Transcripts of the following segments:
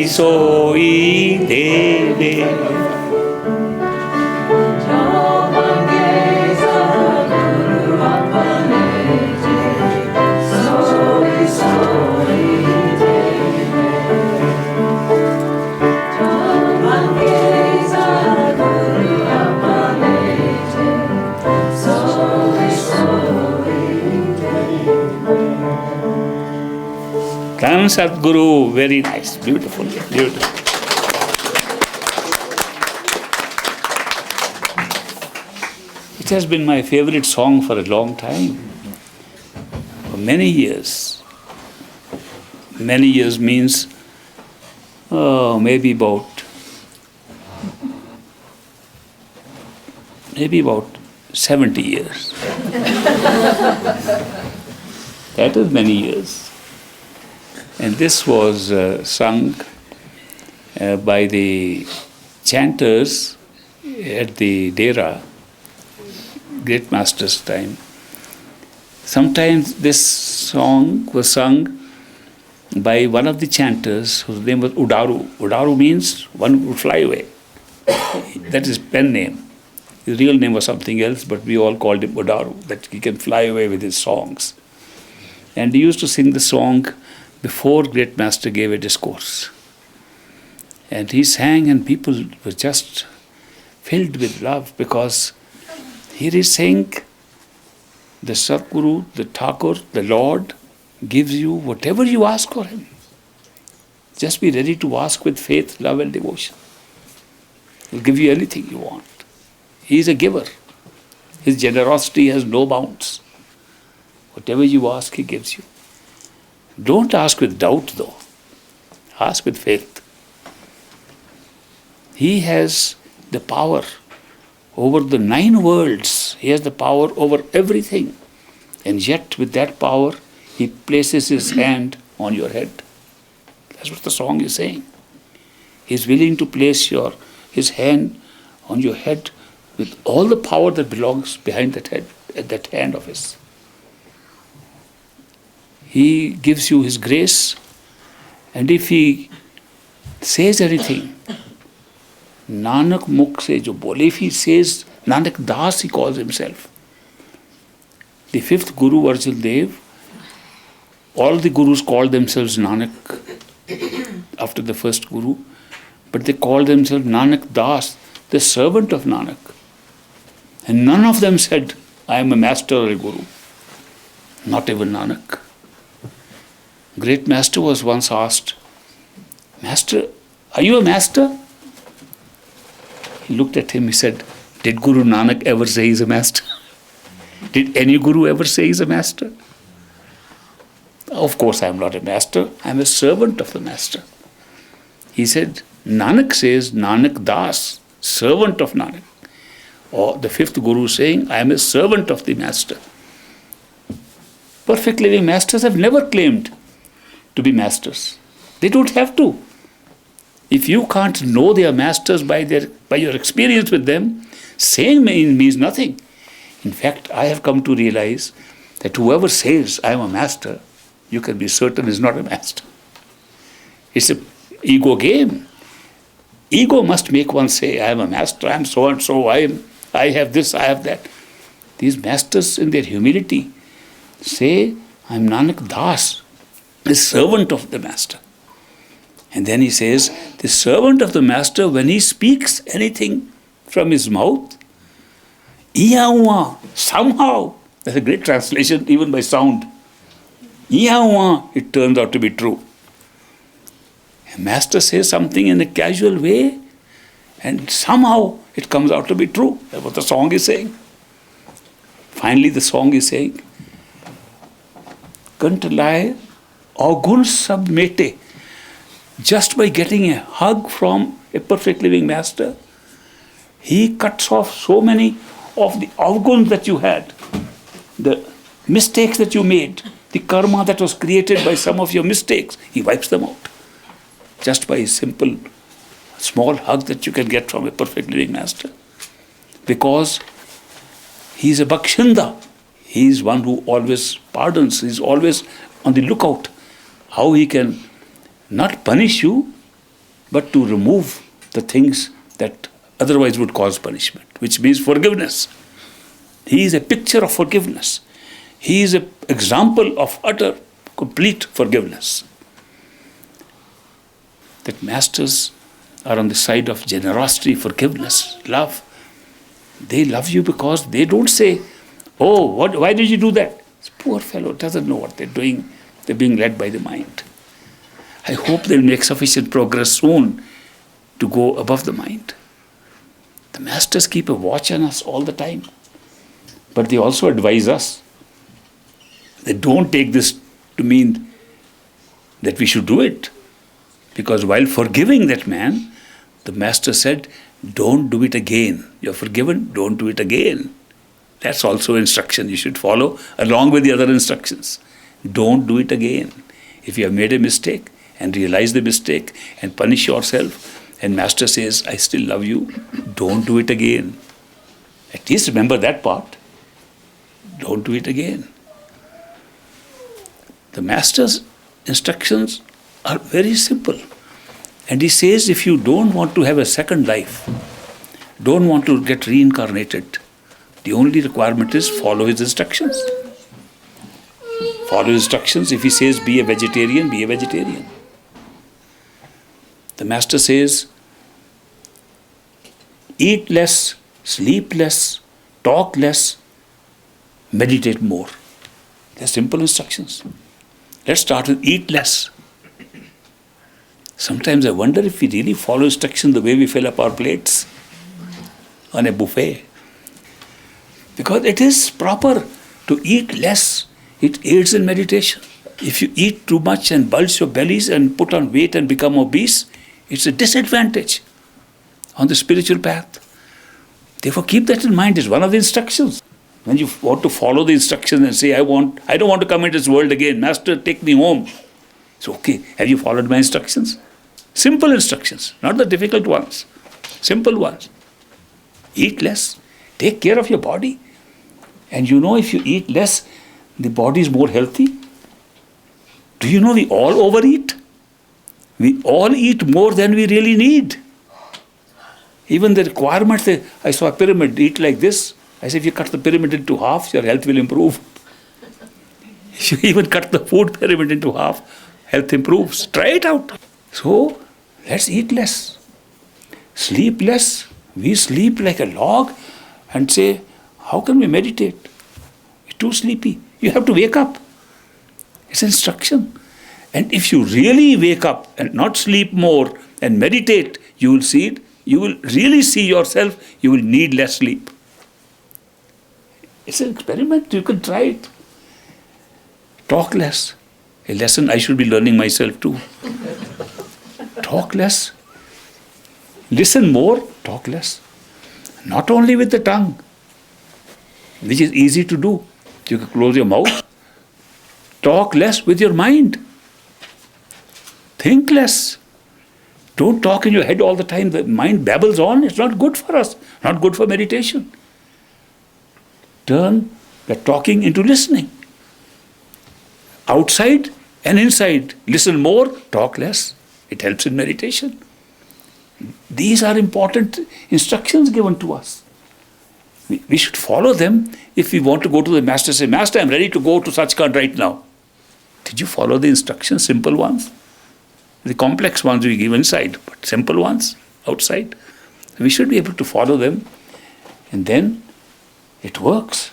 soi deve. Pranam Sadguru, very nice, beautiful, beautiful. It has been my favorite song for a long time, for many years. Many years means maybe about 70 years. That is many years. And this was sung by the chanters at the Dera, Great Master's time. Sometimes this song was sung by one of the chanters whose name was Udaru. Udaru means one who would fly away. That is pen name. His real name was something else, but we all called him Udaru, that he can fly away with his songs. And he used to sing the song before Great Master gave a discourse. And he sang and people were just filled with love, because here he's saying the Sadguru, the Thakur, the Lord gives you whatever you ask for him. Just be ready to ask with faith, love and devotion. He'll give you anything you want. He is a giver. His generosity has no bounds. Whatever you ask, he gives you. Don't ask with doubt, though. Ask with faith. He has the power over the 9 worlds. He has the power over everything. And yet, with that power, he places his hand on your head. That's what the song is saying. He's willing to place his hand on your head with all the power that belongs behind that head, that hand of his. He gives you his grace, and if he says anything, Nanak Mukh se jo bole, if he says, Nanak Das he calls himself. The 5th Guru, Arjan Dev, all the Gurus called themselves Nanak after the first Guru, but they called themselves Nanak Das, the servant of Nanak. And none of them said, I am a master or a Guru. Not even Nanak. Great Master was once asked, Master, are you a master? He looked at him, he said, did Guru Nanak ever say he's a master? Did any Guru ever say he's a master? Of course I am not a master, I am a servant of the Master. He said, Nanak says, Nanak Das, servant of Nanak. Or the 5th Guru saying, I am a servant of the Master. Perfect living masters have never claimed to be masters. They don't have to. If you can't know they are masters by your experience with them, saying means nothing. In fact, I have come to realize that whoever says I am a master, you can be certain is not a master. It's an ego game. Ego must make one say, I am a master, I am so and so, I have this, I have that. These masters in their humility say, I am Nanak Das, the servant of the Master. And then he says, the servant of the Master, when he speaks anything from his mouth, somehow, that's a great translation even by sound, it turns out to be true. A master says something in a casual way, and somehow it comes out to be true. That's what the song is saying. Finally, the song is saying, Kantalai Agun Sab Mete. Just by getting a hug from a perfect living master, he cuts off so many of the avguns that you had, the mistakes that you made, the karma that was created by some of your mistakes, he wipes them out. Just by a simple, small hug that you can get from a perfect living master. Because he is a Bhakshinda. He is one who always pardons. He is always on the lookout how he can not punish you, but to remove the things that otherwise would cause punishment, which means forgiveness. He is a picture of forgiveness. He is an example of utter, complete forgiveness. That masters are on the side of generosity, forgiveness, love. They love you because they don't say, oh, why did you do that? This poor fellow doesn't know what they're doing. They're being led by the mind. I hope they'll make sufficient progress soon to go above the mind. The masters keep a watch on us all the time. But they also advise us. They don't take this to mean that we should do it. Because while forgiving that man, the master said, don't do it again. You're forgiven, don't do it again. That's also instruction you should follow along with the other instructions. Don't do it again. If you have made a mistake and realize the mistake and punish yourself, and master says, I still love you, don't do it again. At least remember that part. Don't do it again. The master's instructions are very simple. And he says, if you don't want to have a second life, don't want to get reincarnated, the only requirement is follow his instructions. Follow his instructions. If he says, be a vegetarian, be a vegetarian. The master says, eat less, sleep less, talk less, meditate more. They're simple instructions. Let's start with eat less. Sometimes I wonder if we really follow instructions the way we fill up our plates on a buffet. Because it is proper to eat less. It aids in meditation. If you eat too much and bulge your bellies and put on weight and become obese, it's a disadvantage on the spiritual path. Therefore, keep that in mind. It's one of the instructions. When you want to follow the instructions and say, I don't want to come into this world again. Master, take me home. It's okay. Have you followed my instructions? Simple instructions, not the difficult ones. Simple ones. Eat less. Take care of your body. And you know, if you eat less, the body is more healthy. Do you know we all overeat? We all eat more than we really need. Even the requirement, I saw a pyramid, eat like this. I said, if you cut the pyramid into half, your health will improve. If you even cut the food pyramid into half, health improves. Try it out. So, let's eat less. Sleep less. We sleep like a log and say, how can we meditate? You're too sleepy. You have to wake up. It's instruction. And if you really wake up and not sleep more and meditate, you will see it. You will really see yourself. You will need less sleep. It's an experiment. You can try it. Talk less. A lesson I should be learning myself too. Talk less. Listen more. Talk less. Not only with the tongue, which is easy to do. You can close your mouth. Talk less with your mind. Think less. Don't talk in your head all the time. The mind babbles on. It's not good for us. Not good for meditation. Turn the talking into listening. Outside and inside. Listen more, talk less. It helps in meditation. These are important instructions given to us. We should follow them if we want to go to the master and say, Master, I'm ready to go to Sachkhand right now. Did you follow the instructions, simple ones? The complex ones we give inside, but simple ones outside. We should be able to follow them, and then it works.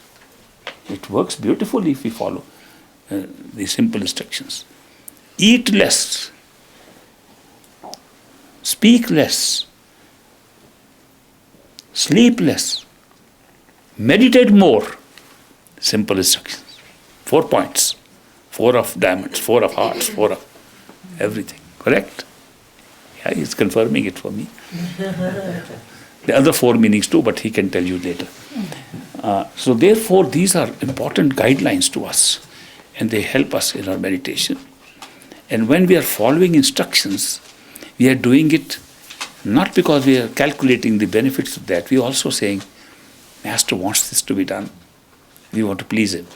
It works beautifully if we follow the simple instructions. Eat less. Speak less. Sleep less. Meditate more. Simple instructions. 4 points. 4 of diamonds, 4 of hearts, 4 of everything. Correct? Yeah, he's confirming it for me. The other 4 meanings too, but he can tell you later. So therefore, these are important guidelines to us, and they help us in our meditation. And when we are following instructions, we are doing it not because we are calculating the benefits of that. We are also saying, Master wants this to be done. We want to please him.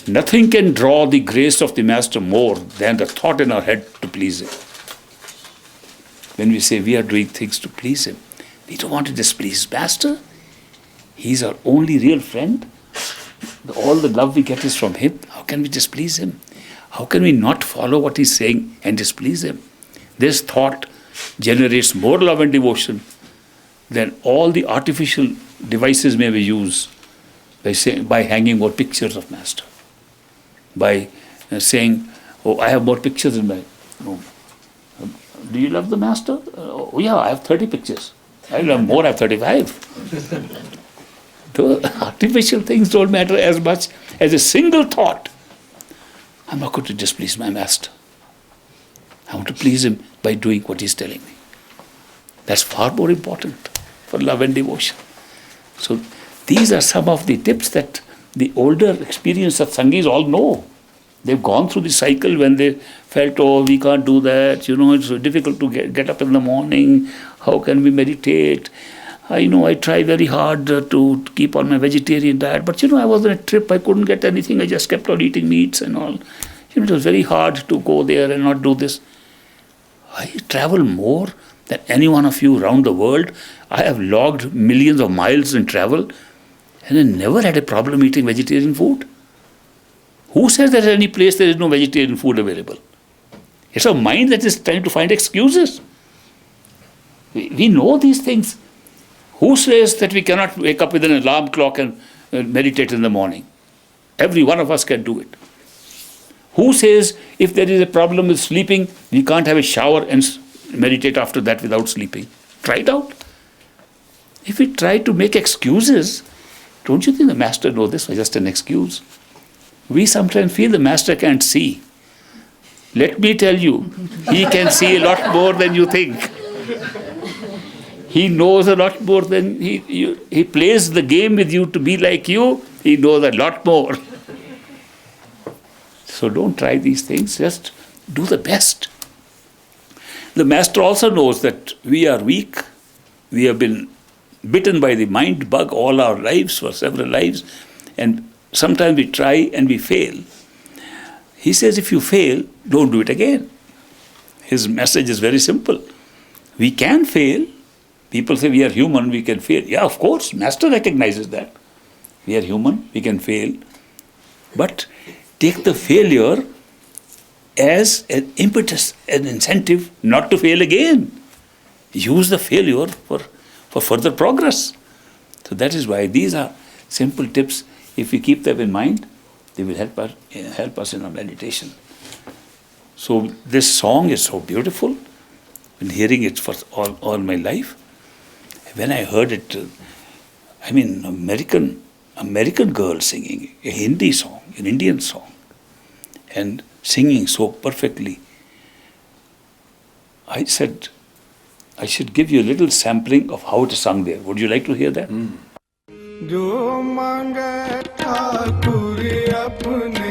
Nothing can draw the grace of the Master more than the thought in our head to please him. when we say we are doing things to please him, we don't want to displease Master. He's our only real friend. All the love we get is from him. How can we displease him? How can we not follow what he's saying and displease him? This thought generates more love and devotion than all the artificial devices may we use by hanging more pictures of Master. By saying, oh, I have more pictures in my room. Do you love the Master? Oh yeah, I have 30 pictures. I love more, I have 35. The artificial things don't matter as much as a single thought. I'm not going to displease my Master. I want to please him by doing what he's telling me. That's far more important for love and devotion. So these are some of the tips that the older experienced satsangis all know. They've gone through the cycle when they felt, oh, we can't do that, it's so difficult to get up in the morning, how can we meditate? I know I try very hard to keep on my vegetarian diet, but I was on a trip, I couldn't get anything, I just kept on eating meats and all. It was very hard to go there and not do this. I travel more than any one of you around the world. I have logged millions of miles in travel and I never had a problem eating vegetarian food. Who says that at any place there is no vegetarian food available? It's our mind that is trying to find excuses. We know these things. Who says that we cannot wake up with an alarm clock and meditate in the morning? Every one of us can do it. Who says if there is a problem with sleeping, we can't have a shower and meditate after that without sleeping? Try it out. If we try to make excuses, don't you think the Master knows this was just an excuse? We sometimes feel the Master can't see. Let me tell you, he can see a lot more than you think. He knows a lot more than he plays the game with you to be like you. He knows a lot more. So don't try these things. Just do the best. The Master also knows that we are weak. We have been bitten by the mind bug all our lives, for several lives. And sometimes we try and we fail. He says if you fail, don't do it again. His message is very simple. We can fail. People say we are human, we can fail. Yeah, of course, Master recognizes that. We are human, we can fail. But take the failure as an impetus, an incentive not to fail again. Use the failure for further progress. So that is why these are simple tips. If we keep them in mind, they will help us in our meditation. So this song is so beautiful. I've been hearing it for all my life. When I heard it, American girl singing a Hindi song, an Indian song, and singing so perfectly, I said, I should give you a little sampling of how it is sung there. Would you like to hear that? जो मांगे ठाकुर अपने